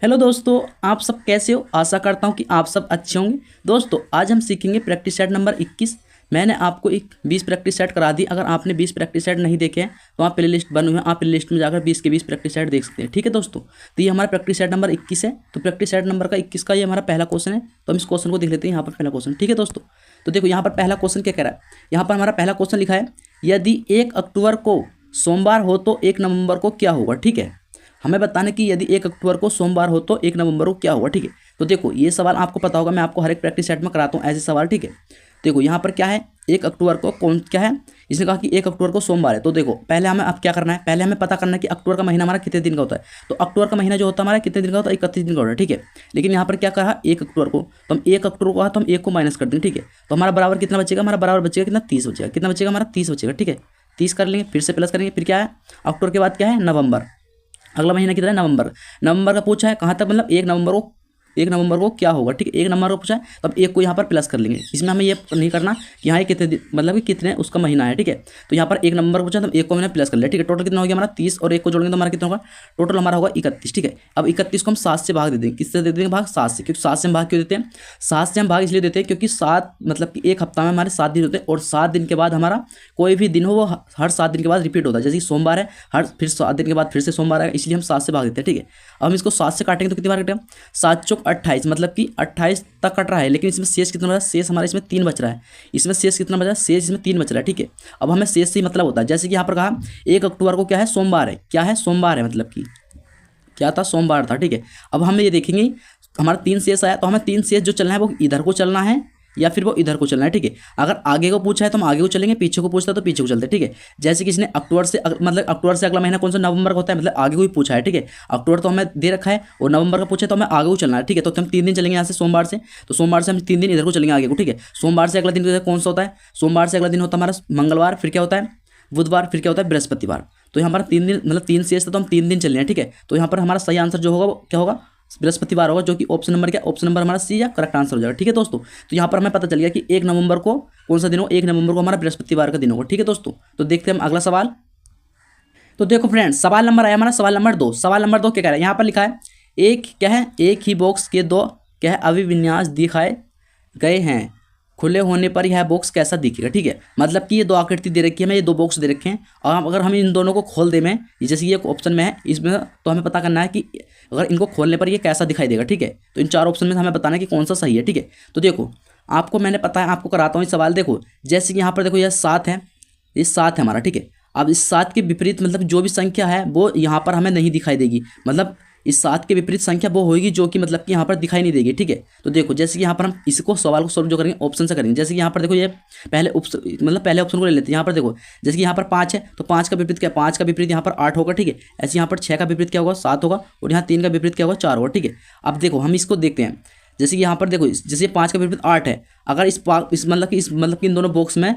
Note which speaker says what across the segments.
Speaker 1: Hello दोस्तों, आप सब कैसे हो। आशा करता हूँ कि आप सब अच्छे होंगे। दोस्तों आज हम सीखेंगे प्रैक्टिस सेट नंबर 21। मैंने आपको एक 20 प्रैक्टिस सेट करा दी। अगर आपने 20 प्रैक्टिस सेट नहीं देखे हैं तो आप प्ले लिस्ट बने हुए हैं, आप प्ले लिस्ट में जाकर 20 के 20 प्रैक्टिस सेट देख सकते हैं। ठीक है दोस्तों, तो ये हमारा प्रैक्टिस सेट नंबर 21 है। तो प्रैक्टिस सेट नंबर का 21 का ये हमारा पहला क्वेश्चन है। तो हम इस क्वेश्चन को देख लेते हैं। यहाँ पर पहला क्वेश्चन, ठीक है दोस्तों। तो देखो यहाँ पर पहला क्वेश्चन क्या कह रहा है। यहाँ पर हमारा पहला क्वेश्चन लिखा है, यदि 1 अक्टूबर को सोमवार हो तो 1 नवंबर को क्या होगा। ठीक है, हमें बताना कि यदि 1 अक्टूबर को सोमवार हो तो 1 नवंबर को क्या होगा। ठीक है, तो देखो ये सवाल आपको पता होगा, मैं आपको हर एक प्रैक्टिस सेट में कराता हूँ ऐसे सवाल। ठीक है, देखो यहाँ पर क्या है, 1 अक्टूबर को कौन क्या है, इसने कहा कि 1 अक्टूबर को सोमवार है। तो देखो पहले हमें अब क्या करना है, पहले हमें पता करना है कि अक्टूबर का महीना हमारा कितने दिन का होता है। तो अक्टूबर का महीना जो होता है हमारा कितने दिन का होता है, 31 दिन का होता है। ठीक है, लेकिन यहाँ पर क्या कहा 1 अक्टूबर को, तो हम 1 अक्टूबर को तो हम 1 को माइनस कर देंगे। ठीक है, तो हमारा बराबर कितना बचेगा, हमारा बराबर बचेगा कितना, 30 बचेगा। कितना बचेगा हमारा, 30 बचेगा। ठीक है, 30 कर लेंगे, फिर से प्लस करेंगे, फिर क्या है अक्टूबर के बाद क्या है नवंबर। अगला महीना कितना है, नवंबर। नवंबर का पूछा है कहाँ तक, मतलब 1 नवंबर को क्या होगा। ठीक है, 1 नवंबर को पूछा है तो अब 1 को यहाँ पर प्लस कर लेंगे। इसमें हमें ये नहीं करना कि यहाँ कितने मतलब कि कितने उसका महीना है। ठीक है, तो यहाँ पर 1 नवंबर को पूछा तो हम 1 को मैंने प्लस कर लिया। ठीक है, टोटल कितना हो गया हमारा 30 और 1 को जोड़ेंगे तो हमारा कितना होगा, टोटल हमारा होगा 31। ठीक है, अब 31 को हम 7 से भाग दे देंगे। किससे दे देंगे भाग, 7 से। क्योंकि 7 से हम भाग क्यों देते हैं, 7 से हम भाग इसलिए देते हैं क्योंकि 7 मतलब कि एक हफ्ता में हमारे 7 दिन होते हैं और 7 दिन के बाद हमारा कोई भी दिन हो वो हर 7 दिन के बाद रिपीट होता है। जैसे कि सोमवार है, हर फिर 7 दिन के बाद फिर से सोमवार है, इसलिए हम 7 से भाग देते हैं। ठीक है, अब हम इसको 7 से काटेंगे तो कितनी बार कटेगा, 7 चौक 28, मतलब कि 28 तक कट रहा है। लेकिन इसमें शेष कितना बचा, शेष हमारा इसमें 3 बच रहा है। इसमें शेष कितना बचा, शेष इसमें 3 बच रहा है। ठीक है, अब हमें शेष से ही मतलब होता है, जैसे कि यहाँ पर कहा 1 अक्टूबर को क्या है, सोमवार है। क्या है, सोमवार है, मतलब कि क्या था, सोमवार था। ठीक है, अब हम ये देखेंगे हमारा 3 शेष आया, तो हमें 3 शेष जो चलना है वो इधर को चलना है या फिर वो इधर को चलना है। ठीक है, अगर आगे को पूछा है तो हम आगे को चलेंगे, पीछे को पूछता है तो पीछे को चलते हैं। ठीक है, जैसे कि इसने अक्टूबर से मतलब अक्टूबर से अगला महीना कौन सा, नवंबर का होता है, मतलब आगे को ही पूछा है। ठीक है, अक्टूबर तो हमें दे रखा है और नवंबर का पूछा है तो हमें आगे को चलना है। ठीक है, तो हम 3 दिन चलेंगे यहाँ से सोमवार से, तो सोमवार से हम 3 दिन इधर को चलेंगे आगे को। ठीक है, सोमवार से अगला दिन कौन सा होता है, सोमवार से अगला दिन होता है हमारा मंगलवार, फिर क्या होता है बुधवार, फिर क्या होता है बृहस्पतिवार। तो यहाँ पर 3 दिन मतलब 3 शेष था तो हम 3 दिन चल रहे हैं। ठीक है, तो यहाँ पर हमारा सही आंसर जो होगा वो क्या होगा, बृहस्पतिवार होगा, जो कि ऑप्शन नंबर क्या, ऑप्शन नंबर हमारा सी या करेक्ट आंसर हो जाएगा। ठीक है दोस्तों, तो यहाँ पर हमें पता चल गया कि 1 नवंबर को कौन सा दिन हो, 1 नवंबर को हमारा बृहस्पतिवार का दिन होगा। ठीक है दोस्तों, तो देखते हैं हम अगला सवाल। तो देखो फ्रेंड्स, सवाल नंबर आया हमारा सवाल नंबर 2। सवाल नंबर 2 क्या कह रहा है, यहाँ पर लिखा है एक क्या है, एक ही बॉक्स के 2 क्या है अभिविन्यास दिखाए गए हैं, खुले होने पर यह बॉक्स कैसा दिखेगा। ठीक है, मतलब कि ये 2 आकृति दे रखी है हमें, ये 2 बॉक्स दे रखे हैं और अगर हम इन दोनों को खोल दें में, जैसे ये ऑप्शन में है इसमें, तो हमें पता करना है कि अगर इनको खोलने पर ये कैसा दिखाई देगा। ठीक है, तो इन 4 ऑप्शन में हमें बताना है कि कौन सा सही है। ठीक है, तो देखो आपको मैंने पता है, आपको कराता हूँ ये सवाल। देखो जैसे कि यहाँ पर देखो यह 7 है, ये 7 है हमारा। ठीक है, अब इस 7 के विपरीत मतलब जो भी संख्या है वो यहाँ पर हमें नहीं दिखाई देगी, मतलब इस 7 के विपरीत संख्या वो होगी जो कि मतलब कि यहाँ पर दिखाई नहीं देगी। ठीक है, तो देखो जैसे कि यहाँ पर हम इसको सवाल को सॉल्व जो करेंगे ऑप्शन से करेंगे। जैसे कि यहाँ पर देखो ये पहले पहले ऑप्शन को ले लेते हैं। यहाँ पर देखो जैसे कि यहाँ पर 5 है तो 5 का विपरीत क्या, 5 का विपरीत यहाँ पर 8 होगा। ठीक है, ऐसे यहाँ पर 6 का विपरीत क्या होगा, 7 होगा और यहाँ 3 का विपरीत क्या होगा, 4 होगा। ठीक है, अब देखो हम इसको देखते हैं। जैसे कि यहाँ पर देखो जैसे 5 का विपरीत 8 है, अगर इस मतलब कि इन दोनों बॉक्स में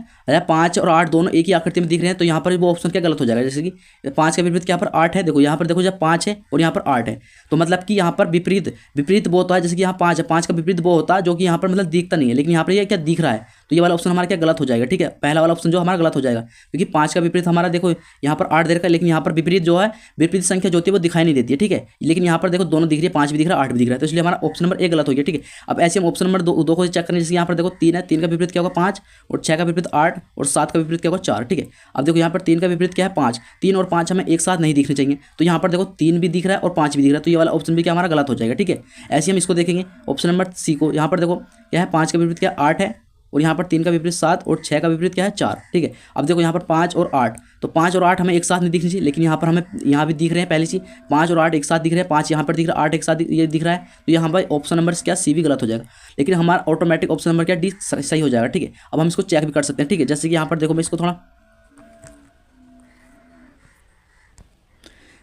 Speaker 1: 5 और 8 दोनों एक ही आकृति में दिख रहे हैं तो यहाँ पर वो ऑप्शन क्या गलत हो जाएगा। जैसे कि 5 का विपरीत यहाँ पर 8 है, देखो यहाँ पर देखो जब 5 है और यहाँ पर 8 है तो मतलब कि यहाँ पर विपरीत वो होता है। जैसे कि यहाँ 5 है, 5 का विपरीत वो होता है जो कि यहाँ पर मतलब दिखता नहीं है, लेकिन यहाँ पर ये क्या दिख रहा है, तो ये वाला ऑप्शन हमारा क्या गलत हो जाएगा। ठीक है, पहला वाला ऑप्शन जो हमारा गलत हो जाएगा क्योंकि 5 का विपरीत हमारा देखो यहाँ पर 8 दे रखा है, लेकिन यहाँ पर विपरीत जो है विपरीत संख्या जो होती है वो दिखाई नहीं देती है। ठीक है, लेकिन यहाँ पर देखो दोनों दिख रही है, 5 भी दिख रहा है 8 भी दिख रहा है, तो इसलिए हमारा ऑप्शन नंबर 1 गलत हो गया। ठीक है, अब ऐसे हम ऑप्शन नंबर 2 को चेक करें। जैसे यहाँ पर देखो 3 है, 3 का विपरीत क्या होगा 5 और 6 का विपरीत 8 और 7 का विपरीत क्या होगा 4। ठीक है, अब देखो यहाँ पर 3 का विपरीत क्या है 5, 3 और 5 हमें एक साथ नहीं दिखने चाहिए, तो यहाँ पर देखो 3 भी दिख रहा है और 5 भी दिख रहा है, तो ये वाला ऑप्शन भी क्या हमारा गलत हो जाएगा। ठीक है, ऐसे हम इसको देखेंगे ऑप्शन नंबर सी को। यहाँ पर देखो क्या है, 5 का विपरीत क्या 8 है और यहाँ पर 3 का विपरीत 7 और 6 का विपरीत क्या है 4। ठीक है, अब देखो यहाँ पर 5 और 8, तो 5 और 8 हमें एक साथ नहीं दिखनी चाहिए, लेकिन यहाँ पर हमें यहाँ भी दिख रहे हैं। पहली चीज 5 और 8 एक साथ दिख रहे हैं, 5 यहाँ पर दिख रहा है, 8 एक साथ ये दिख रहा है, तो यहाँ पर ऑप्शन नंबर क्या सी भी गलत हो जाएगा, लेकिन हमारा ऑटोमेटिक ऑप्शन नंबर क्या डी सही हो जाएगा। ठीक है, अब हम इसको चेक भी कर सकते हैं। ठीक है, जैसे कि यहाँ पर देखो मैं इसको थोड़ा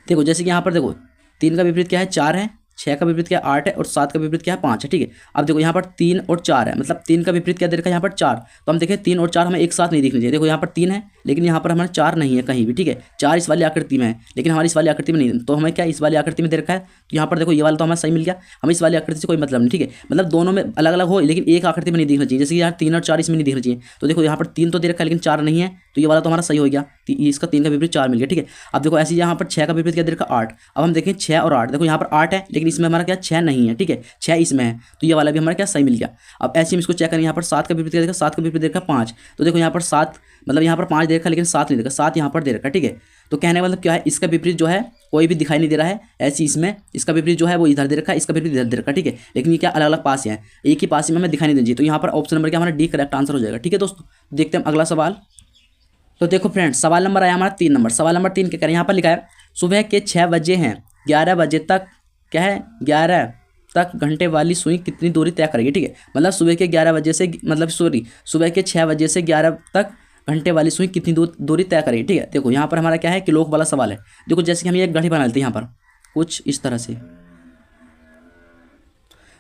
Speaker 1: देखो, जैसे कि यहाँ पर देखो 3 का विपरीत क्या है 4 है, 6 का विपरीत क्या 8 है और 7 का विपरीत क्या है 5 है। ठीक है, अब देखो यहाँ पर 3 और 4 है, मतलब 3 का विपरीत क्या दे रखा है यहाँ पर 4, तो हम देखें 3 और 4 हमें एक साथ नहीं दिखनी चाहिए। देखो यहाँ पर 3 है लेकिन यहाँ पर हमारा 4 नहीं है कहीं भी। ठीक है, 4 इस वाली आकृति में है लेकिन हमारी इस वाली आकृति में नहीं, तो हमें क्या इस वाली आकृति में दे रखा है, तो यहाँ पर देखो ये वाला तो हमें सही मिल गया, हमें इस वाली आकृति से कोई मतलब नहीं। ठीक है, मतलब दोनों में अलग अलग हो लेकिन एक आकृति में नहीं दिखना चाहिए। जैसे यहाँ 3 और 4 इसमें नहीं दिखना चाहिए, तो देखो यहाँ पर 3 तो दे रखा है लेकिन 4 नहीं है, तो ये वाला तो हमारा सही हो गया। ये इसका 3 का विपरीत 4 मिल गया, ठीक है। अब देखो ऐसे यहाँ पर 6 का विपरीत क्या दे रखा 8। अब हम देखें 6 और 8, देखो यहाँ पर 8 है लेकिन इसमें हमारा क्या 6 नहीं है, ठीक है, 6 इसमें है, तो ये वाला भी हमारा क्या सही मिल गया। अब ऐसे हम इसको चेक करें, यहाँ पर 7 का विपरीत क्या देखा, 7 का विपरीत दे रखा 5। तो देखो यहाँ पर 7 मतलब यहाँ पर 5 दे रखा लेकिन 7 नहीं देखा, 7 यहाँ पर दे रखा, ठीक है। तो कहने का मतलब क्या है, इसका विपरीत जो है कोई भी दिखाई नहीं दे रहा है। ऐसे इसमें इसका विपरीत जो है वो इधर दे रखा है, इसका विपरीत इधर दे रखा, ठीक है। लेकिन ये क्या अलग अलग पास है, एक ही पास में हमें दिखाई नहीं देनी चाहिए। तो यहाँ पर ऑप्शन नंबर क्या हमारा डी करेक्ट आंसर हो जाएगा, ठीक है दोस्तों। देखते हैं अगला सवाल। तो देखो फ्रेंड्स, सवाल नंबर आया हमारा 3 नंबर। सवाल नंबर 3 क्या करें, यहाँ पर लिखा है सुबह के 6 बजे हैं, 11 बजे तक क्या है, 11 तक घंटे वाली सुई कितनी दूरी तय करेगी, ठीक है। मतलब सुबह के 11 बजे से मतलब सुबह के 6 बजे से 11 तक घंटे वाली सुई कितनी दूरी तय करेगी, ठीक है। देखो यहाँ पर हमारा क्या है, किलोक वाला सवाल है। देखो जैसे कि हम ये घड़ी बना लेते हैं यहाँ पर कुछ इस तरह से,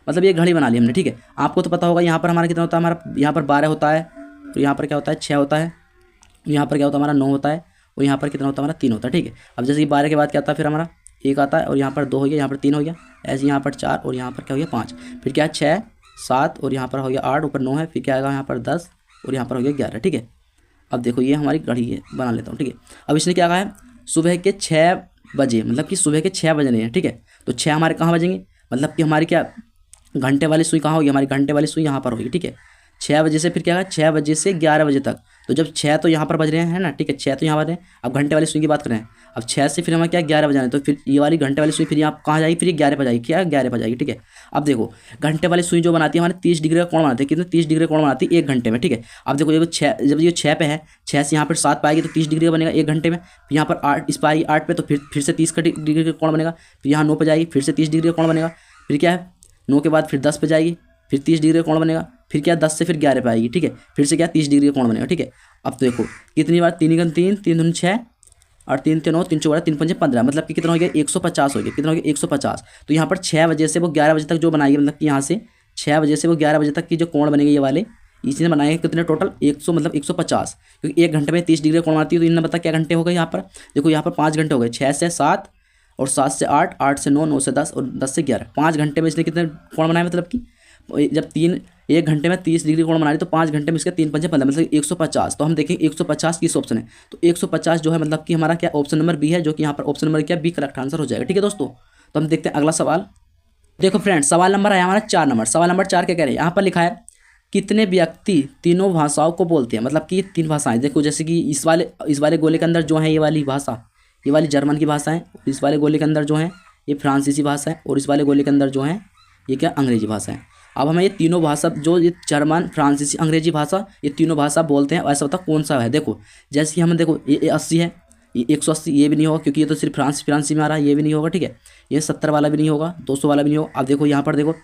Speaker 1: मतलब ये घड़ी बना ली हमने, ठीक है। आपको तो पता होगा यहाँ पर हमारा कितना होता है, हमारा यहाँ पर 12 होता है, तो यहाँ पर क्या होता है 6 होता है, यहाँ पर क्या होता है हमारा 9 होता है, और यहाँ पर कितना होता है हमारा 3 होता है, ठीक है। अब जैसे कि 12 के बाद क्या आता है फिर हमारा 1 आता है, और यहाँ पर 2 हो गया, यहाँ पर 3 हो गया, ऐसे यहाँ पर 4 और यहाँ पर क्या हो गया 5, फिर क्या है 6 7 और यहाँ पर हो गया 8, ऊपर 9 है, फिर क्या आएगा यहाँ पर 10 और यहाँ पर हो गया 11, ठीक है। अब देखो ये हमारी घड़ी है, बना लेता हूँ, ठीक है। अब इसने क्या कहा है, सुबह के 6 बजे, मतलब कि सुबह के 6 बजने हैं, ठीक है। तो 6 हमारे कहाँ बजेंगे, मतलब कि हमारी क्या घंटे वाली सुई कहाँ होगी, हमारी घंटे वाली सुई यहाँ पर होगी, ठीक है। 6 बजे से फिर क्या है 6 बजे से 11 बजे तक, तो जब 6 तो यहाँ पर बज रहे हैं ना, ठीक है, 6 तो यहाँ बज रहे हैं। अब घंटे वाली सुई की बात करें, अब 6 से फिर हमें क्या 11 बजाना है, तो फिर ये वाली घंटे वाली सुई फिर यहाँ कहाँ जाएगी, फिर ये 11 पर जाएगी, क्या 11 पर जाएगी, ठीक है। अब देखो घंटे वाली सुई जो बनाती है हमारे 30 डिग्री का कोण बनाती है, कितने 30 डिग्री का कोण बनाती है 1 घंटे में, ठीक है। अब देखो ये 6, जब ये 6 पे है, 6 से यहाँ पर 7 पाएगी तो 30 डिग्री का बनेगा 1 घंटे में, फिर यहाँ पर 8 इस पाएगी 8 पे, तो फिर से 30 डिग्री का कोण बनेगा, फिर यहाँ 9 पे जाएगी, फिर से 30 डिग्री का कोण बनेगा, फिर क्या है 9 के बाद फिर 10 पे जाएगी, फिर 30 डिग्री का कोण बनेगा, फिर क्या 10 से फिर 11 पे आएगी, ठीक है, फिर से क्या 30 डिग्री का कोण बनेगा, ठीक है। अब देखो कितनी बार 3 × 3 3 दूनी 6 और 3 × 9 3 × 3 × 5 15, मतलब कि कितना हो गया 150 हो गया, कितना हो गया 150। तो यहाँ पर 6 बजे से वो 11 बजे तक जो बनाएगी, मतलब कि यहाँ से 6 बजे से वो 11 बजे तक की जो कोण बनेगी ये वाले, इसने बनाएंगे कितने टोटल 100 मतलब 150, क्योंकि 1 घंटे में 30 डिग्री कोण आती है। तो इन्होंने बता क्या घंटे हो गए यहाँ पर, देखो यहाँ पर 5 घंटे हो गए, 6 से 7 और 7 से 8 8 से 9 9 से 10 और 10 से 11, 5 घंटे में इसने कितने कोण बनाए, मतलब कि जब 1 घंटे में 30 डिग्री कोण बना रही तो 5 घंटे में इसके 3 × 5 = 15, मतलब 150। तो हम देखें 150 किस ऑप्शन है, तो 150 जो है मतलब कि हमारा क्या ऑप्शन नंबर बी है, जो कि यहाँ पर ऑप्शन नंबर क्या बी करेक्ट आंसर हो जाएगा, ठीक है दोस्तों। तो हम देखते हैं अगला सवाल। देखो फ्रेंड्स, सवाल नंबर आया हमारा 4 नंबर। सवाल नंबर 4 क्या कह रहे हैं, यहाँ पर लिखा है कितने व्यक्ति तीनों भाषाओं को बोलते हैं, मतलब कि 3 भाषाएं। देखो जैसे कि इस वाले गोले के अंदर जो है ये वाली भाषा, ये वाली जर्मन की भाषा है, इस वाले गोले के अंदर जो है ये फ्रांसीसी भाषा है, और इस वाले गोले के अंदर जो है ये क्या अंग्रेजी भाषा है। अब हमें ये तीनों भाषा जो ये जर्मन फ्रांसीसी अंग्रेजी भाषा ये तीनों भाषा बोलते हैं, ऐसा होता कौन सा है। देखो जैसे कि हम देखो ये 80 है, ये 180 ये भी नहीं होगा क्योंकि ये तो सिर्फ फ्रांसी में आ रहा है, ये भी नहीं होगा, ठीक है। ये 70 वाला भी नहीं होगा, 200 वाला भी नहीं होगा। अब देखो यहाँ पर देखो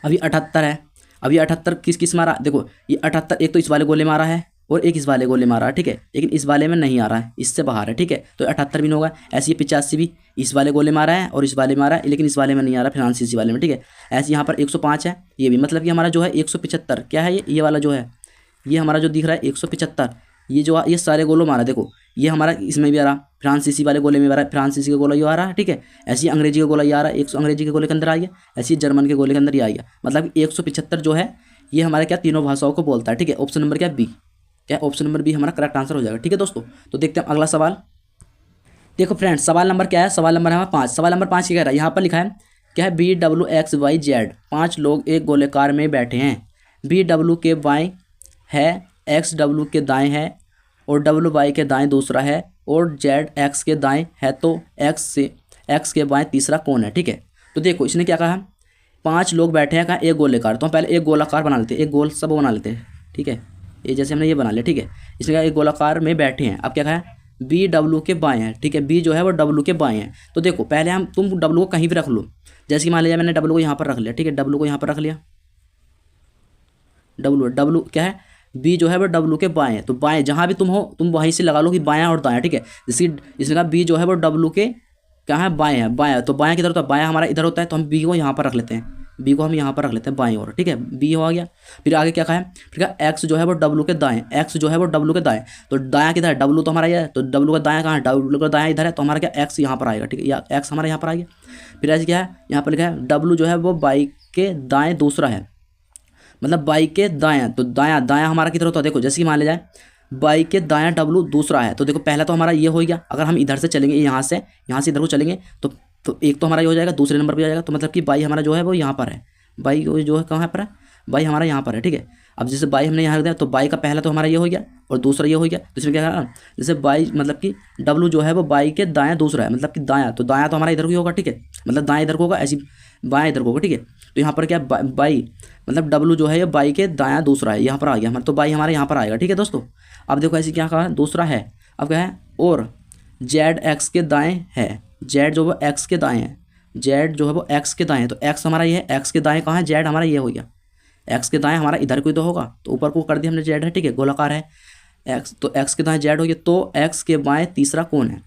Speaker 1: अभी 78 है, अभी 78 किस में आ रहा है, देखो ये 78 एक तो इस वाले गोले में आ रहा है और एक इस वाले गोले में आ रहा है, ठीक है, लेकिन इस वाले में नहीं आ रहा है, इससे बाहर है, ठीक है। तो 78 भी नहीं होगा। ऐसे ये 85 भी इस वाले गोले में आ रहा है और इस वाले में आ रहा है, लेकिन इस वाले में नहीं आ रहा, फ्रांसीसी वाले में, ठीक है। ऐसे यहाँ पर 105 है, ये भी मतलब कि हमारा जो है 175 क्या है, ये वाला जो है ये हमारा जो दिख रहा है 175, ये जो ये सारे गोलों में आ रहा है। देखो ये हमारा इसमें भी आ रहा, फ्रांसीसी वाले गोले में आ रहा है, फ्रांसीसी का गोला ये आ रहा है, ठीक है। ऐसे ही अंग्रेजी का गोला ये आ रहा है, 100 अंग्रेजी के गोले के अंदर आ गया, ऐसे ही जर्मन के गोले के अंदर ये आ गया, मतलब 175 जो है ये हमारे क्या तीनों भाषाओं को बोलता है, ठीक है। ऑप्शन नंबर क्या बी, क्या ऑप्शन नंबर बी हमारा करेक्ट आंसर हो जाएगा, ठीक है दोस्तों। तो देखते हैं अगला सवाल। देखो फ्रेंड्स, सवाल नंबर क्या है, सवाल नंबर है हमारा 5। सवाल नंबर 5 क्या कह रहा है, यहाँ पर लिखा है क्या है BWXYZ 5 लोग एक गोलेकार में बैठे हैं, BW के बाएं है, XW के दाएं है और WY के दाएं दूसरा है और ZX के दाएं है, तो X के बाएं तीसरा कौन है, ठीक है। तो देखो इसने क्या कहा, 5 लोग बैठे हैं, कहा एक गोलेकार, तो हम पहले एक गोलाकार बना लेते हैं, एक गोल सब बना लेते हैं, ठीक है। ये जैसे हमने ये बना लिया, ठीक है। इसमें क्या एक गोलाकार में बैठे हैं, अब क्या कहा है BW के बाएं हैं, ठीक है, B जो है वो W के बाएं हैं। तो देखो पहले तुम W को कहीं भी रख लो, जैसे कि मान लिया मैंने W को यहाँ पर रख लिया, ठीक है, W को यहाँ पर रख लिया, W क्या है B जो है वो W के बाएं है, तो बाएं जहाँ भी तुम हो तुम वहीं से लगा लो कि बायां और दायां, ठीक है। जैसे इसमें कहा B जो है वो W के क्या है बाएं है, बायां, तो बायां किधर होता है, बायां हमारा इधर होता है, तो हम B को यहाँ पर रख लेते हैं, बी को हम यहाँ पर रख लेते हैं बाईं ओर, ठीक है, बी हो गया। फिर आगे क्या कहा है, फिर क्या एक्स जो है वो डब्लू के दाएं, एक्स जो है वो डब्लू के दाएं, तो दायां किधर है, डब्लू तो हमारा ये है, तो डब्लू का दायां कहाँ है, डब्लू का दायां इधर है, तो हमारा क्या एक्स यहाँ पर आएगा, ठीक है, या एक्स हमारा यहाँ पर आ गया। फिर ऐसे क्या है, यहाँ पर लिखा है डब्लू जो है वो बाई के दाएँ दूसरा है, मतलब बाई के दायां, तो दायां हमारा किधर होता है, देखो जैसे कि मान लिया जाए बाई के दायां डब्लू दूसरा है। तो देखो पहला तो हमारा ये हो गया। अगर हम इधर से चलेंगे यहाँ से इधर को चलेंगे तो एक तो हमारा ये हो जाएगा, दूसरे नंबर पर आ जाएगा। तो मतलब कि बाई हमारा जो है वो यहाँ पर है, बाई जो है कहाँ पर है, बाई हमारा यहाँ पर है, ठीक है। अब जैसे बाई हमने यहाँ रख दिया तो बाई का पहला तो हमारा ये हो गया और दूसरा ये हो गया। तो इसमें क्या है, जैसे बाई मतलब कि डब्लू जो है वो बाई के दायां दूसरा है, मतलब कि दायां तो हमारा इधर को ही होगा, ठीक है। मतलब दाएं इधर को होगा, ऐसी बाएं इधर को होगा, ठीक है। तो यहाँ पर क्या बाई मतलब डब्लू जो है ये बाई के दायां दूसरा है, यहाँ पर आ गया हमारा। तो बाई हमारे यहाँ पर आएगा, ठीक है दोस्तों। अब देखो ऐसे क्या कहा, दूसरा है। अब क्या है, और जेड एक्स के दाएँ है, जेड जो वो एक्स के दाएँ है, जेड जो है वो एक्स के दाएँ है। तो एक्स हमारा ये है, एक्स के दाएँ कहाँ है, जेड हमारा ये हो गया। एक्स के दाएं हमारा इधर को ही तो होगा, तो ऊपर को कर दिया हमने जेड है, ठीक है, गोलाकार है एक्स। तो एक्स के दाएं जेड हो गया। तो एक्स के बाएं तीसरा कौन है,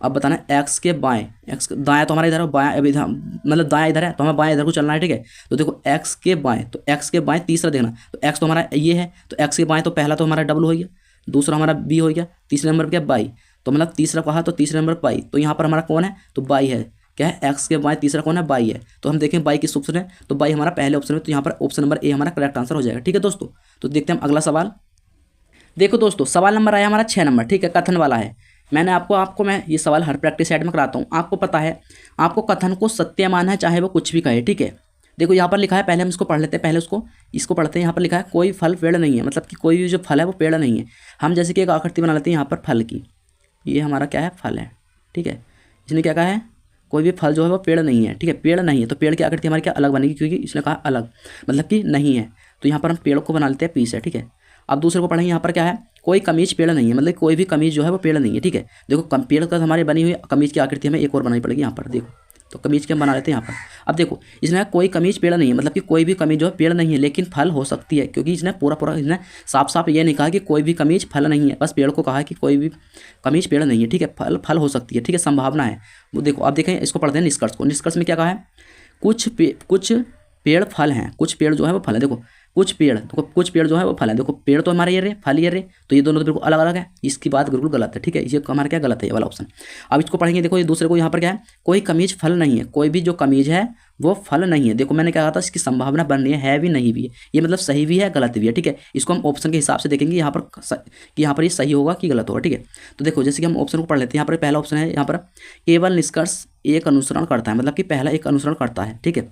Speaker 1: अब बताना। एक्स के बाएं, एक्स दाएं तो हमारा इधर है, बाएं अभी इधर मतलब दाएं इधर है तो हमें बाएं इधर को चलना है, ठीक है। तो देखो एक्स के बाएं, तो एक्स के बाएं तीसरा देखना। तो एक्स तो हमारा ये है, तो एक्स के बाएं तो पहला तो हमारा डब्लू हो गया, दूसरा हमारा बी हो गया, तीसरे नंबर पर क्या बाई। तो मतलब तीसरा कहा तो तीसरे नंबर बाई। तो यहाँ पर हमारा कौन है, तो बाई है। क्या है, एक्स के बाएं तीसरा कौन है, बाई है। तो हम देखें बाई किस ऑप्शन है, तो बाई हमारा पहले ऑप्शन में। तो यहाँ पर ऑप्शन नंबर ए हमारा करेक्ट आंसर हो जाएगा, ठीक है दोस्तों। तो देखते हैं हम अगला सवाल। देखो दोस्तों सवाल नंबर आया हमारा 6 नंबर, ठीक है, कथन वाला है। मैंने आपको मैं ये सवाल हर प्रैक्टिस सेट में कराता हूँ। आपको पता है, आपको कथन को सत्य मानना है चाहे वो कुछ भी कहे, ठीक है। देखो यहाँ पर लिखा है, पहले हम इसको पढ़ लेते हैं, पहले इसको पढ़ते हैं। यहाँ पर लिखा है कोई फल पेड़ नहीं है, मतलब कि कोई भी जो फल है वो पेड़ नहीं है। हम जैसे कि एक आकृति बना लेते हैं यहाँ पर फल की, ये हमारा क्या है, फल है, ठीक है। इसने क्या कहा है, कोई भी फल जो है वो पेड़ नहीं है, ठीक है, पेड़ नहीं है। तो पेड़ की आकृति हमारी क्या अलग बनेगी, क्योंकि इसने कहा अलग मतलब कि नहीं है। तो यहाँ पर हम पेड़ को बना लेते हैं पीस है, ठीक है। अब दूसरे को पढ़ेंगे, यहाँ पर क्या है, कोई कमीज पेड़ नहीं है, मतलब कोई भी कमीज जो है वो पेड़ नहीं है, ठीक है। देखो पेड़ का हमारी बनी हुई कमीज की आकृति हमें एक और बनानी पड़ेगी यहाँ पर, देखो। तो कमीज के हम बना लेते हैं यहाँ पर। अब देखो इसने कोई कमीज पेड़ नहीं है, मतलब कि कोई भी कमीज जो है पेड़ नहीं है, लेकिन फल हो सकती है। क्योंकि इसने पूरा इसने साफ ये नहीं कहा कि कोई भी कमीज फल नहीं है, बस पेड़ को कहा है कि कोई भी कमीज पेड़ नहीं है, ठीक है। फल हो सकती है, ठीक है, संभावना है वो। देखो अब देखें, इसको पढ़ते हैं निष्कर्ष को। निष्कर्ष में क्या कहा है, कुछ पेड़ फल हैं, कुछ पेड़ जो है वो फल है। देखो कुछ पेड़ जो है वो फल है। देखो पेड़ तो हमारे ये रहे, फल ये रहे, तो ये दोनों तो बिल्कुल अलग अलग है। इसकी बात बिल्कुल गलत है, ठीक है, ये हमारा क्या गलत है, ये वाला ऑप्शन। अब इसको पढ़ेंगे, देखो ये दूसरे को यहाँ पर क्या है, कोई कमीज फल नहीं है, कोई भी जो कमीज है वो फल नहीं है। देखो मैंने क्या कहा था, इसकी संभावना बन रही है भी नहीं भी है, ये मतलब सही भी है गलत भी है, ठीक है। इसको हम ऑप्शन के हिसाब से देखेंगे यहाँ पर कि यहाँ पर ये सही होगा कि गलत होगा, ठीक है। तो देखो जैसे कि हम ऑप्शन को पढ़ लेते हैं। यहाँ पर पहला ऑप्शन है, यहाँ पर केवल निष्कर्ष एक अनुसरण करता है, मतलब कि पहला एक अनुसरण करता है, ठीक है।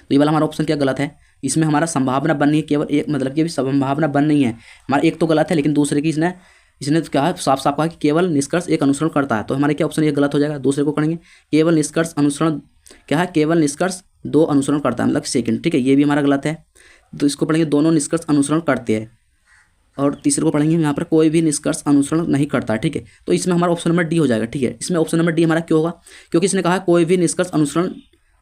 Speaker 1: तो ये वाला हमारा ऑप्शन क्या गलत है, इसमें हमारा संभावना बन नहीं है, केवल एक, मतलब कि अभी संभावना बन नहीं है हमारा, एक तो गलत है, लेकिन दूसरे की इसने तो क्या साफ कहा कि केवल निष्कर्ष एक अनुसरण करता है। तो हमारे क्या ऑप्शन ये गलत हो जाएगा। दूसरे को पढ़ेंगे, केवल निष्कर्ष अनुसरण क्या है, केवल निष्कर्ष दो अनुसरण करता है, मतलब सेकंड, ठीक है, ये भी हमारा गलत है। तो इसको पढ़ेंगे, दोनों निष्कर्ष अनुसरण करते हैं। और तीसरे को पढ़ेंगे, यहाँ पर कोई भी निष्कर्ष अनुसरण नहीं करता है, ठीक है। तो इसमें हमारा ऑप्शन नंबर डी हो जाएगा, ठीक है। इसमें ऑप्शन नंबर डी हमारा क्यों होगा, क्योंकि इसने कहा कोई भी निष्कर्ष अनुसरण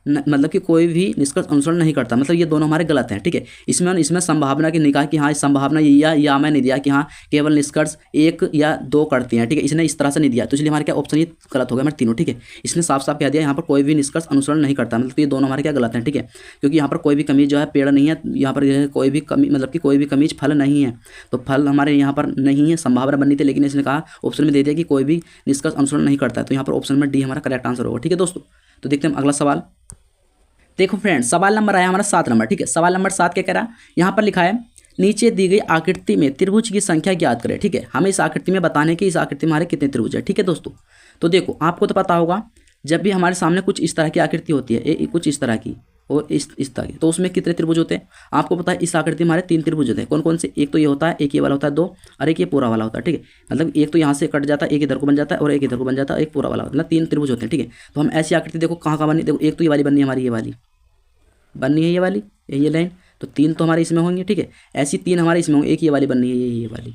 Speaker 1: मतलब कि कोई भी निष्कर्ष अनुसरण नहीं करता, मतलब ये दोनों हमारे गलत हैं, ठीक है। इसमें संभावना की नहीं कहा कि हाँ इस संभावना या मैं नहीं दिया कि हाँ केवल निष्कर्ष एक या दो करते हैं, ठीक है। इसने इस तरह से नहीं दिया, तो इसलिए हमारे क्या ऑप्शन ये गलत हो गया हमारे तीनों, ठीक है। इसने साफ कह दिया यहाँ पर कोई भी निष्कर्ष अनुसरण नहीं करता, मतलब ये दोनों हमारे क्या गलत हैं, ठीक है। क्योंकि यहाँ पर कोई भी कमीज जो है पेड़ नहीं है, यहाँ पर कोई भी मतलब कि कोई भी कमीज फल नहीं है, तो फल हमारे यहाँ पर नहीं है, संभावना बननी थी, लेकिन इसने कहा ऑप्शन में दे दिया कि कोई भी निष्कर्ष अनुसरण नहीं करता है। तो यहाँ पर ऑप्शन में डी हमारा करेक्ट आंसर होगा, ठीक है दोस्तों। तो देखते हैं अगला सवाल। देखो फ्रेंड्स सवाल नंबर आया हमारा 7 नंबर, ठीक है। सवाल नंबर 7 क्या कह रहा है, यहाँ पर लिखा है नीचे दी गई आकृति में त्रिभुज की संख्या ज्ञात करें, ठीक है। हमें इस आकृति में बताने की इस आकृति में हमारे कितने त्रिभुज है, ठीक है दोस्तों। तो देखो आपको तो पता होगा, जब भी हमारे सामने कुछ इस तरह की आकृति होती है, कुछ इस तरह की और इस तरह की, तो उसमें कितने त्रिभुज होते हैं। आपको पता है इस आकृति में हमारे 3 त्रिभुज होते हैं। कौन कौन से, एक तो ये होता है, एक ये वाला होता है 2, और एक ये पूरा वाला होता है, ठीक है। मतलब एक तो यहाँ से कट जाता है, एक इधर को बन जाता है और एक इधर को बन जाता है, एक पूरा वाला, मतलब 3 त्रिभुज होते हैं, ठीक है। तो हम ऐसी आकृति देखो कहाँ बनी, देखो एक तो ये वाली बननी है हमारी, ये वाली बननी है, ये वाली ये लाइन, तो 3 तो हमारे इसमें होंगे, ठीक है। ऐसी 3 हमारे इसमें होंगे, एक ये वाली बननी है, ये वाली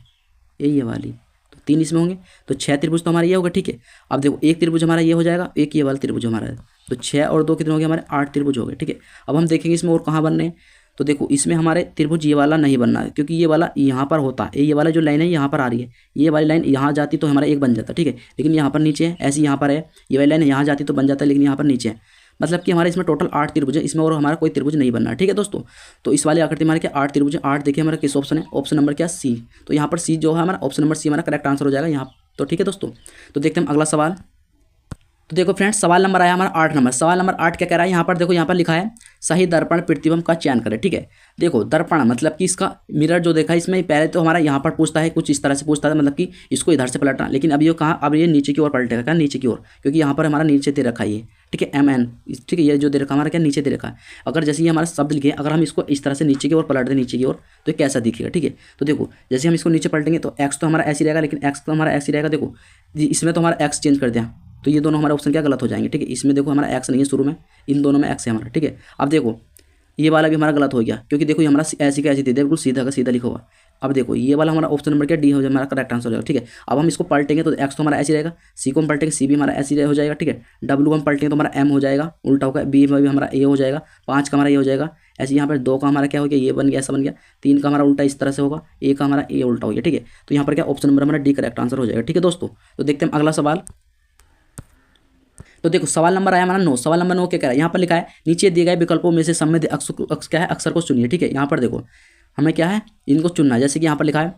Speaker 1: ये वाली, तो 3 इसमें होंगे, तो 6 त्रिभुज तो हमारा ये होगा, ठीक है। अब देखो एक त्रिभुज हमारा ये हो जाएगा, एक ये वाला त्रिभुज हमारा है, तो 6 और 2 कितने हो गए हमारे 8 त्रिभुज हो गए, ठीक है। अब हम देखेंगे इसमें और कहाँ बनने हैं, तो देखो इसमें हमारे त्रिभुज ये वाला नहीं बनना है, क्योंकि ये वाला यहाँ पर होता है, ये वाला जो लाइन है यहाँ पर आ रही है, ये वाली लाइन यहाँ जाती तो हमारा एक बन जाता, ठीक है। लेकिन यहाँ पर नीचे है, ऐसी यहाँ पर है, ये वाली लाइन यहाँ जाती तो बन जाता है, लेकिन यहाँ पर नीचे है, मतलब कि हमारे इसमें टोटल 8 त्रिभुज है, इसमें और हमारा कोई त्रिभुज नहीं बनना है, ठीक है दोस्तों। तो इस वाली आकृति हमारे क्या 8 त्रिभुज है। 8 देखिए हमारा किस ऑप्शन है, ऑप्शन नंबर क्या सी। तो यहाँ पर सी जो है हमारा ऑप्शन नंबर सी हमारा करेक्ट आंसर हो जाएगा यहाँ, तो ठीक है दोस्तों। तो देखते हैं अगला सवाल। तो देखो फ्रेंड्स, सवाल नंबर आया हमारा 8 नंबर। सवाल नंबर 8 क्या कह रहा है यहाँ पर, देखो यहाँ पर लिखा है सही दर्पण प्रतिबिंब का चयन करें। ठीक है, देखो दर्पण मतलब कि इसका मिरर जो देखा है इसमें पहले तो हमारा यहाँ पर पूछता है, कुछ इस तरह से पूछता है, मतलब कि इसको इधर से पलटना, लेकिन अब ये कहाँ, अब ये नीचे की ओर पलटेगा, क्या नीचे की ओर, क्योंकि यहाँ पर हमारा नीचे दे रखा है ये। ठीक है, MN, ठीक है, ये जो दे रखा हमारा क्या नीचे दे रखा है। अगर जैसे ये हमारा शब्द लिखे, अगर हम इसको इस तरह से नीचे की ओर पलट दें, नीचे की ओर, तो ये कैसा दिखेगा। ठीक है, तो देखो जैसे हम इसको नीचे पलटेंगे तो एक्स तो हमारा ऐसे ही रहेगा, लेकिन एक्स तो हमारा ऐसे ही रहेगा। देखो इसमें तो हमारा एक्स चेंज कर दिया, तो ये दोनों हमारे ऑप्शन क्या गलत हो जाएंगे। ठीक है, इसमें देखो हमारा एक्स नहीं है शुरू में, इन दोनों में एक्स है हमारा। ठीक है, अब देखो ये वाला भी हमारा गलत हो गया, क्योंकि देखो ये हमारा ऐसी का ऐसी दे दिया, बिल्कुल सीधा का सीधा लिखा हुआ। अब देखो ये वाला हमारा ऑप्शन नंबर क्या डी हो जाएगा, हमारा करेक्ट आंसर हो जाएगा। ठीक है, अब हम इसको पलटेंगे तो एक्स तो हमारा ऐसे रहेगा, सी को हम पलटेंगे सी भी हमारा ऐसे हो जाएगा। ठीक है, डब्ल्यू को हम पलटेंगे तो हमारा एम हो जाएगा, उल्टा होगा, बी में भी हमारा ए हो जाएगा, 5 का हमारा ए हो जाएगा। ऐसे यहाँ पर 2 का हमारा क्या हो गया, ये बन गया, ऐसा बन गया। 3 का हमारा उल्टा इस तरह से होगा, ए का हमारा ए उल्टा हो गया। ठीक है, तो यहाँ पर क्या ऑप्शन नंबर हमारा डी करेक्ट आंसर हो जाएगा। ठीक है दोस्तों, तो देखते हैं अगला सवाल। तो देखो सवाल नंबर आया हमारा 9। सवाल नंबर 9 क्या कह रहा है, यहाँ पर लिखा है नीचे दिए गए विकल्पों में से सम्मिलित क्या है, अक्षर को चुनिए। ठीक है, यहाँ पर देखो हमें क्या है, इनको चुनना है। जैसे कि यहाँ पर लिखा है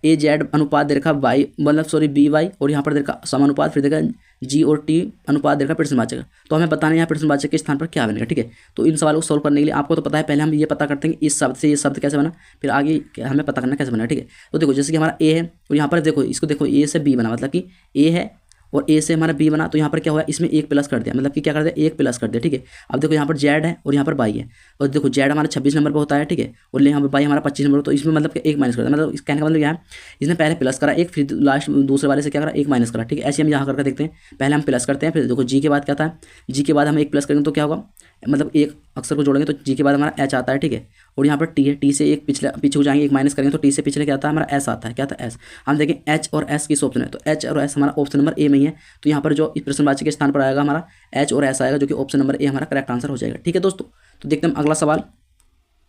Speaker 1: AZ अनुपात दे रखा वाई, मतलब सॉरी BY, और यहाँ पर दे रखा समानुपात, फिर देखा G और T अनुपात दे रखा प्रश्नवाचक। तो हमें बताना है यहाँ प्रश्नवाचक के स्थान पर क्या बनेगा। ठीक है, तो इन सवालों को सोल्व करने के लिए आपको तो पता है, पहले हम ये पता करते हैं कि इस शब्द से ये शब्द कैसे बना, फिर आगे हमें पता करना कैसे बना। ठीक है, तो देखो जैसे कि हमारा A है और यहाँ पर देखो इसको देखो A से B बना, मतलब कि A है और A से हमारा B बना, तो यहाँ पर क्या हुआ, इसमें 1 प्लस कर दिया, मतलब कि क्या कर दिया, 1 प्लस कर दिया। ठीक है, अब देखो यहाँ पर Z है और यहाँ पर Y है, और देखो Z हमारा 26 नंबर पर होता है। ठीक है, और यहाँ पर Y हमारा 25 नंबर, तो इसमें मतलब कि 1 माइनस कर दिया, मतलब इस कहने का मतलब क्या है, इसने पहले प्लस करा 1, फिर लास्ट दूसरे वाले से क्या करा, 1 माइनस करा। ठीक है, ऐसे हम यहाँ करके देखते हैं, पहले हम प्लस करते हैं, फिर देखो G के बाद क्या था, G के बाद हम 1 प्लस करेंगे तो क्या होगा, मतलब एक अक्षर को जोड़ेंगे तो G के बाद हमारा H आता है। ठीक है, और यहाँ पर T है, T से एक पीछे हो जाएंगे, 1 माइनस करेंगे तो T से पिछले क्या आता है, हमारा S आता है। क्या था, S। हम देखें H और S किस ऑप्शन है, तो H और S हमारा ऑप्शन नंबर A में ही है, तो यहाँ पर जो इस प्रश्नवाची के स्थान पर आएगा हमारा H और S आएगा, जो कि ऑप्शन नंबर A हमारा करेक्ट आंसर हो जाएगा। ठीक है दोस्तों, तो देखते हैं अगला सवाल।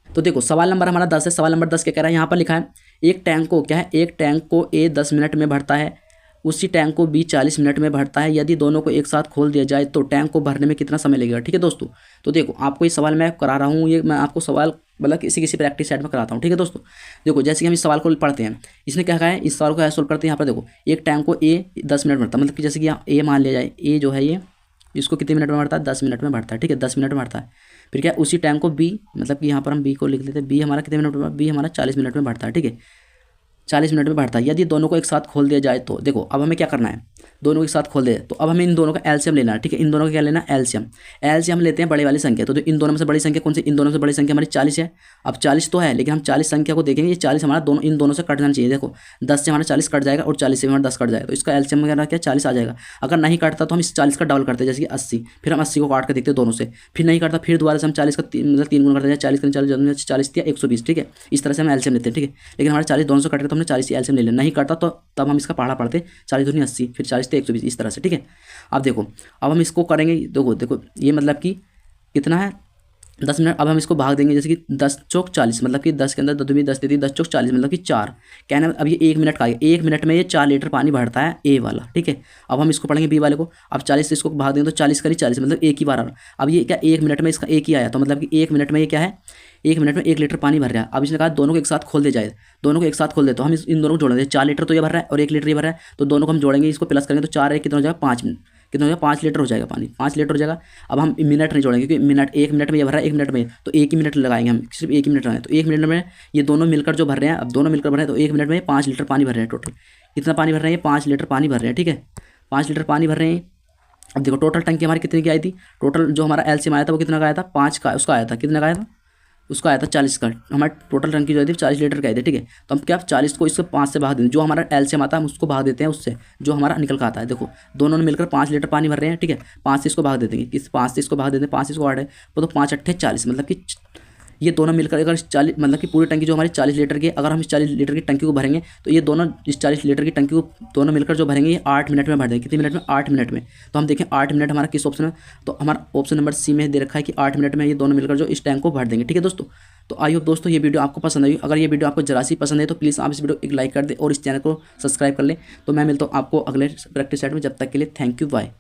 Speaker 1: तो देखो सवाल नंबर हमारा 10 है। सवाल नंबर 10 क्या कह रहा है, यहाँ पर लिखा है एक टैंक को क्या है, एक टैंक को A 10 मिनट में भरता है, उसी टैंक को B 40 मिनट में भरता है। यदि दोनों को एक साथ खोल दिया जाए तो टैंक को भरने में कितना समय लगेगा। ठीक है दोस्तों, तो देखो आपको ये सवाल मैं करा रहा हूँ, ये मैं आपको सवाल मतलब किसी प्रैक्टिस सेट में कराता हूँ। ठीक है दोस्तों, देखो जैसे कि हम इस सवाल को पढ़ते हैं, इसने क्या कहा है, इस सवाल को ऐसे सोल्व करते हैं। यहाँ पर देखो एक टैंक को A 10 मिनट भरता है, मतलब कि जैसे कि यहाँ A मान लिया जाए, A जो है ये इसको कितने मिनट में भरता है, 10 मिनट में भरता है। ठीक है, 10 मिनट में भरता है। फिर क्या उसी टैंक को B, मतलब कि यहाँ पर हम B को लिख लेते हैं, B हमारा कितने मिनट में, B हमारा 40 मिनट में भरता है। ठीक है, 40 मिनट में भरता है। यदि दोनों को एक साथ खोल दिया जाए तो देखो अब हमें क्या करना है, दोनों को एक साथ खोल दे, तो अब हमें इन दोनों का एलसीएम लेना है। ठीक है, इन दोनों का क्या लेना है, एलसीएम लेते हैं बड़े वाली संख्या। तो इन दोनों में से बड़ी संख्या कौन सी, इन दोनों से बड़ी संख्या हमारी 40 है। अब 40 तो है, लेकिन हम 40 संख्या को देखेंगे, ये 40 हमारा दोनों इन दोनों से कट जाना चाहिए। देखो 10 से हमारा 40 कट जाएगा और 40 से हमारा 10 कट जाएगा, तो इसका एलसीएम वगैरह क्या 40 आ जाएगा। अगर नहीं काटता तो हम इस 40 का डबल करते हैं, जैसे कि 80, फिर हम 80 को काट कर देखते हैं दोनों से, फिर नहीं काटता फिर दोबारा से हम 40 का मतलब 3 गुना करते हैं, 40 का 40 दिया 120। ठीक है, इस तरह से हम एलसीएम लेते हैं। ठीक है, लेकिन हमारे 40 दोनों से कट कर तो हमने 40 एलसीएम ले लिया, नहीं काटता तो तब हम इसका पहाड़ा पढ़ते 40 दूनी 80, फिर 40 से 120, इस तरह से। ठीक है, अब देखो अब हम इसको करेंगे, देखो ये मतलब कि कितना है 10 मिनट। अब हम इसको भाग देंगे, जैसे कि 10 चौक 40, मतलब कि 10 के अंदर 2 10 देती है, 10 चौक 40 मतलब कि 4 कहना। अब ये 1 मिनट का है, 1 मिनट में ये 4 लीटर पानी भरता है A वाला। ठीक है, अब हम इसको पढ़ेंगे B वाले को। अब 40 से इसको भाग देंगे तो 40 करी 40, मतलब एक ही बार आ रहा। अब ये क्या 1 मिनट में इसका एक ही आया, तो मतलब कि 1 मिनट में ये क्या है, 1 मिनट में 1 लीटर पानी भर रहा है। अब इसने कहा दोनों को एक साथ खोल दे जाए, दोनों को एक साथ खोल दे, तो हम इन दोनों को जोड़ेंगे। 4 लीटर तो ये भर रहा है और 1 लीटर ये भर रहा है, तो दोनों को हम जोड़ेंगे, इसको प्लस करेंगे तो 4 कितना हो जाएगा, 5 मिनट कितना हो जाएगा, 5 लीटर हो जाएगा पानी, 5 लीटर हो जाएगा। अब हम मिनट नहीं जोड़ेंगे, क्योंकि मिनट 1 मिनट में ये भर रहा है, 1 मिनट में, तो 1 ही मिनट लगाएंगे हम, सिर्फ 1 ही मिनट लगाएंगे। तो 1 मिनट में ये दोनों मिलकर जो भर रहे हैं, अब दोनों मिलकर भर रहे हैं, तो 1 मिनट में 5 लीटर पानी भर रहे हैं। टोटल कितना पानी भर रहे हैं, 5 लीटर पानी भर रहे हैं। ठीक है, 5 लीटर पानी भर रहे हैं। अब देखो टोटल टंकी हमारी कितने की आई थी, टोटल जो हमारा एलसीएम आया था वो कितना का आया था, 5 का, उसका आया था, कितना का आया था, उसका आया था 40 का। हमारे टोटल टंकी जो आई थी 40 लीटर का आई थी। ठीक है, तो हम क्या 40 को इसको 5 से भाग देते हैं, जो हमारा एलसीएम आता है हम उसको भाग देते हैं उससे जो हमारा निकल का आता है। देखो दोनों ने मिलकर 5 लीटर पानी भर रहे हैं। ठीक है, 5 से इसको भाग देते हैं, किस 5 से इसको भाग देते हैं, 5 से इसको 8 है, वो तो 5 8 40, मतलब कि ये दोनों मिलकर अगर 40 मतलब कि पूरी टंकी जो हमारी 40 लीटर की, अगर हम इस 40 लीटर की टंकी को भरेंगे तो ये दोनों इस 40 लीटर की टंकी को दोनों मिलकर जो भरेंगे ये 8 मिनट में भर देंगे। कितने मिनट में, 8 मिनट में। तो हम देखें 8 मिनट हमारा किस ऑप्शन में, तो हमारा ऑप्शन नंबर C में दे रखा है कि 8 मिनट में ये दोनों मिलकर जो इस टैंक को भर देंगे। ठीक है दोस्तों, तो आई होप दोस्तों ये वीडियो आपको पसंद आई। अगर ये वीडियो आपको जरा सी पसंद है तो प्लीज़ आप इस वीडियो एक लाइक कर दें और इस चैनल को सब्सक्राइब कर लें। तो मैं मिलता हूँ आपको अगले प्रैक्टिस सेट में, जब तक के लिए थैंक यू, बाय।